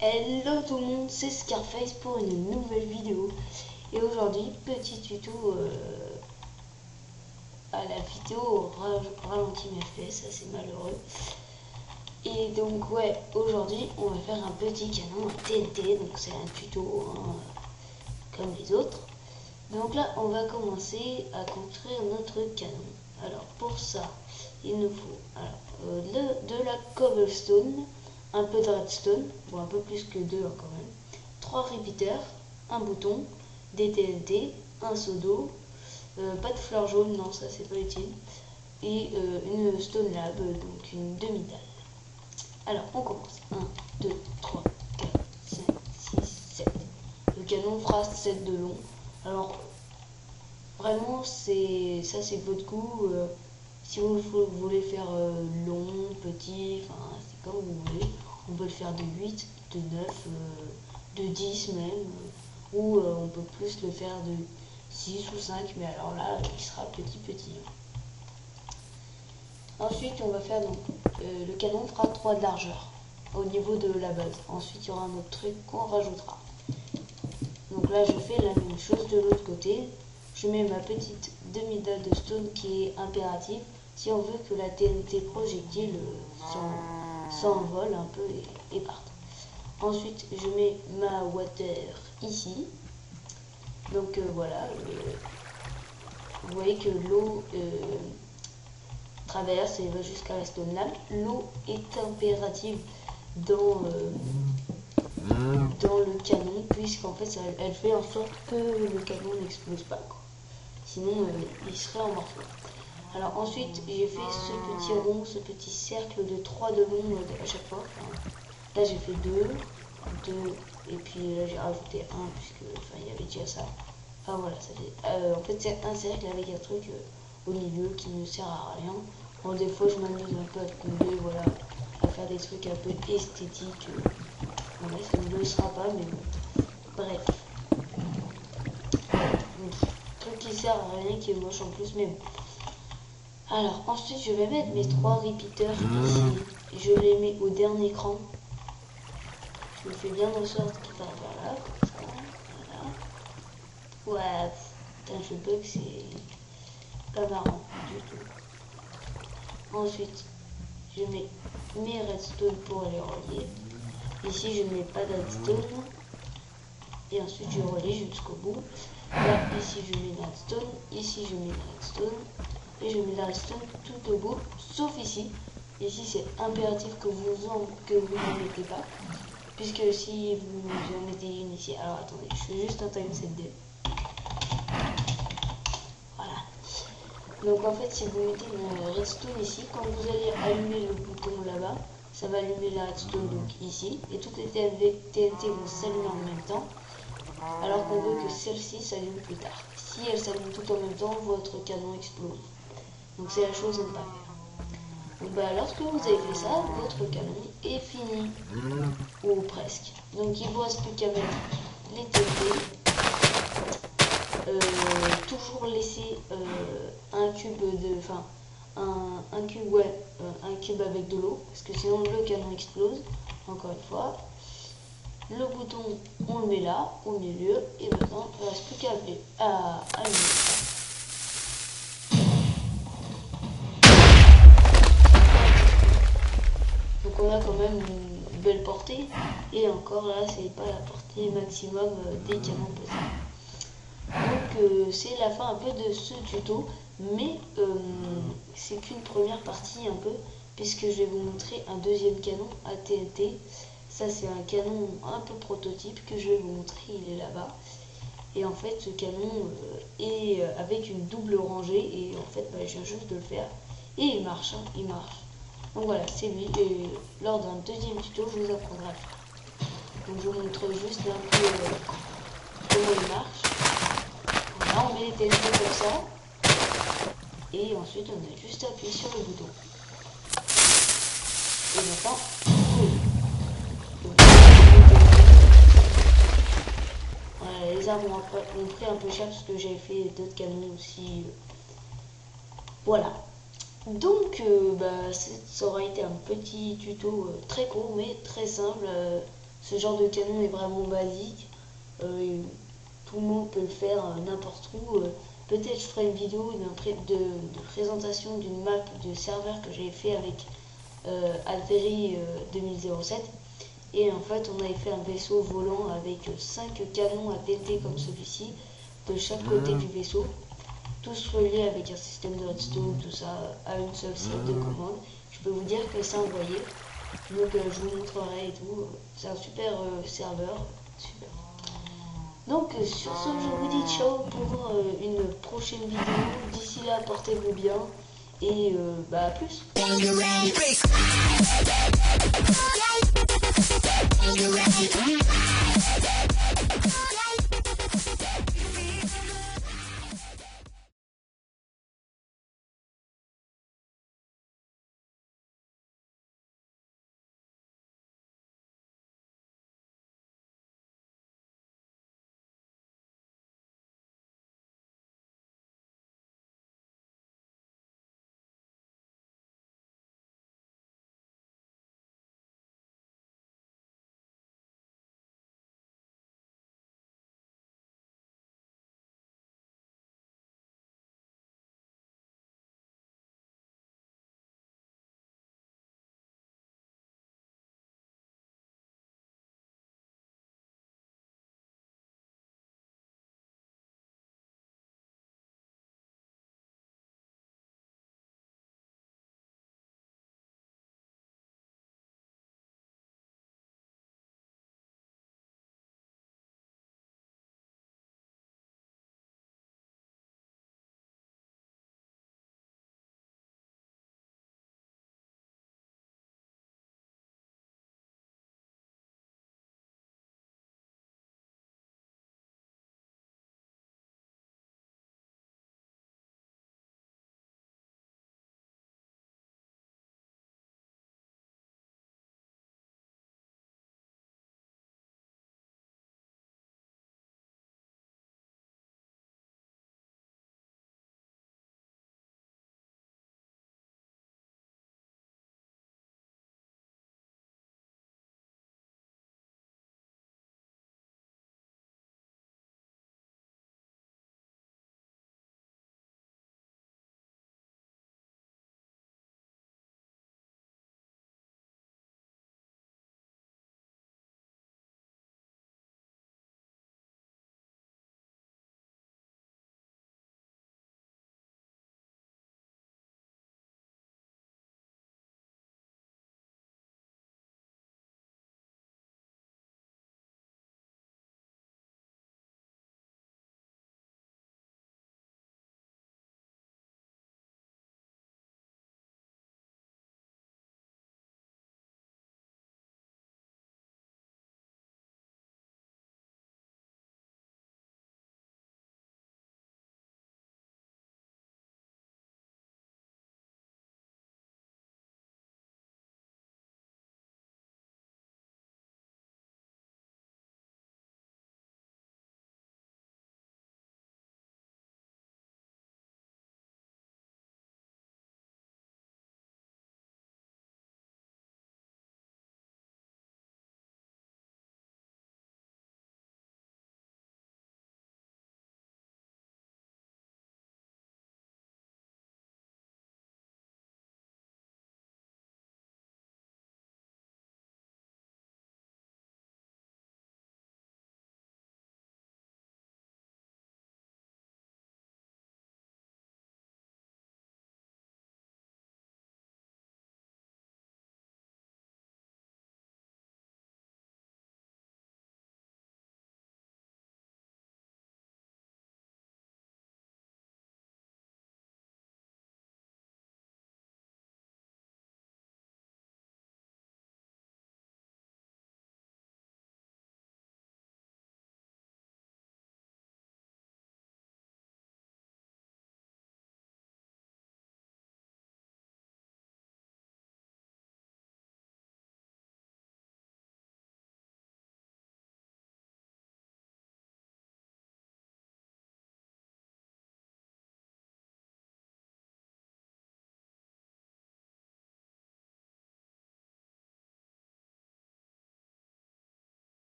Hello tout le monde, c'est Scarface pour une nouvelle vidéo. Et aujourd'hui, petit tuto à la vidéo ralenti mais ça c'est malheureux. Et donc ouais, aujourd'hui on va faire un petit canon TNT, donc c'est un tuto comme les autres. Donc là on va commencer à construire notre canon. Alors pour ça, il nous faut de la cobblestone, un peu de redstone, bon un peu plus que deux quand même, 3 repeaters, un bouton, des TNT, un seau d'eau, pas de fleurs jaunes, non ça c'est pas utile, et une stone lab, donc une demi-dalle. Alors on commence, 1, 2, 3, 4, 5, 6, 7. Le canon fera 7 de long. Alors vraiment c'est votre goût. Si vous voulez faire long, petit, enfin c'est comme vous voulez. On peut le faire de 8, de 9, de 10 même. Ou on peut plus le faire de 6 ou 5, mais alors là il sera petit. Ensuite on va faire donc le canon fera 3 de largeur au niveau de la base. Ensuite il y aura un autre truc qu'on rajoutera. Donc là je fais la même chose de l'autre côté. Je mets ma petite demi-dalle de stone qui est impérative si on veut que la TNT projectile s'envole un peu et parte. Ensuite je mets ma water ici. Donc voilà, vous voyez que l'eau traverse et va jusqu'à la stone lab. L'eau est impérative dans le canon, puisqu'en fait elle fait en sorte que le canon n'explose pas, quoi. Sinon il serait en morceaux. Alors ensuite j'ai fait ce petit rond, ce petit cercle de 3 de long à chaque fois. Là j'ai fait 2, et puis là j'ai rajouté 1 puisque il y avait déjà ça. Enfin voilà, ça fait, en fait c'est un cercle avec un truc au milieu qui ne sert à rien. Bon, des fois je m'amuse un peu à combler, voilà, à faire des trucs un peu esthétiques. Voilà, ça ne le sera pas, mais bon. Bref. Truc qui sert à rien, qui est moche en plus, mais bon. Alors ensuite je vais mettre mes 3 repeaters ici. Je les mets au dernier cran. Je fais bien en sorte qu'ils partent par là, comme ça. Voilà. Ouais, putain, je bug, c'est pas marrant du tout. Ensuite, je mets mes redstone pour les relier. Ici, je ne mets pas de redstone. Et ensuite, je relie jusqu'au bout. Là, ici, je mets de redstone. Ici, je mets de redstone. Et je mets de redstone tout au bout, sauf ici. Ici, c'est impératif que vous n'en mettez pas. Puisque si vous en mettez une ici, alors attendez, je fais juste un time set D. Voilà. Donc en fait, si vous mettez une redstone ici, quand vous allez allumer le bouton là-bas, ça va allumer la redstone donc ici, et toutes les TNT vont s'allumer en même temps, alors qu'on veut que celle-ci s'allume plus tard. Si elle s'allume tout en même temps, votre canon explose. Donc c'est la chose à ne pas faire. Donc bah, lorsque vous avez fait ça, votre canon est fini. Ou presque. Donc il ne vous reste plus qu'à mettre les TNT. Toujours laisser un cube de... Enfin, un cube, ouais, un cube avec de l'eau. Parce que sinon le canon explose. Encore une fois. Le bouton, on le met là, au milieu. Et maintenant, il ne reste plus qu'à allumer ça. Donc on a quand même une belle portée, et encore là c'est pas la portée maximum des canons possibles. Donc c'est la fin un peu de ce tuto, mais c'est qu'une première partie un peu, puisque je vais vous montrer un deuxième canon à TNT. Ça c'est un canon un peu prototype que je vais vous montrer, il est là-bas. Et en fait ce canon est avec une double rangée, et en fait je viens juste de le faire, et il marche, hein, il marche. Donc voilà, c'est lui, et lors d'un deuxième tuto, je vous apprendrai à le faire. Donc je vous montre juste un peu comment il marche. Voilà, on met les TNT comme ça, et ensuite on a juste appuyé sur le bouton. Et maintenant, voilà, les arbres ont pris un peu cher parce que j'avais fait d'autres canons aussi. Voilà. Donc ça aura été un petit tuto très court mais très simple Ce genre de canon est vraiment basique. Tout le monde peut le faire n'importe où. Peut-être je ferai une vidéo de présentation d'une map de serveur que j'ai fait avec Alteri 2007. Et en fait, on avait fait un vaisseau volant avec 5 canons à TNT comme celui-ci, de chaque côté du vaisseau, tous reliés avec un système de redstone, tout ça, à une seule série de commandes. Je peux vous dire que ça envoyé. Donc je vous montrerai et tout. C'est un super serveur. Super. Donc sur ce, je vous dis ciao pour une prochaine vidéo. D'ici là, portez-vous bien. Et à plus. You ready?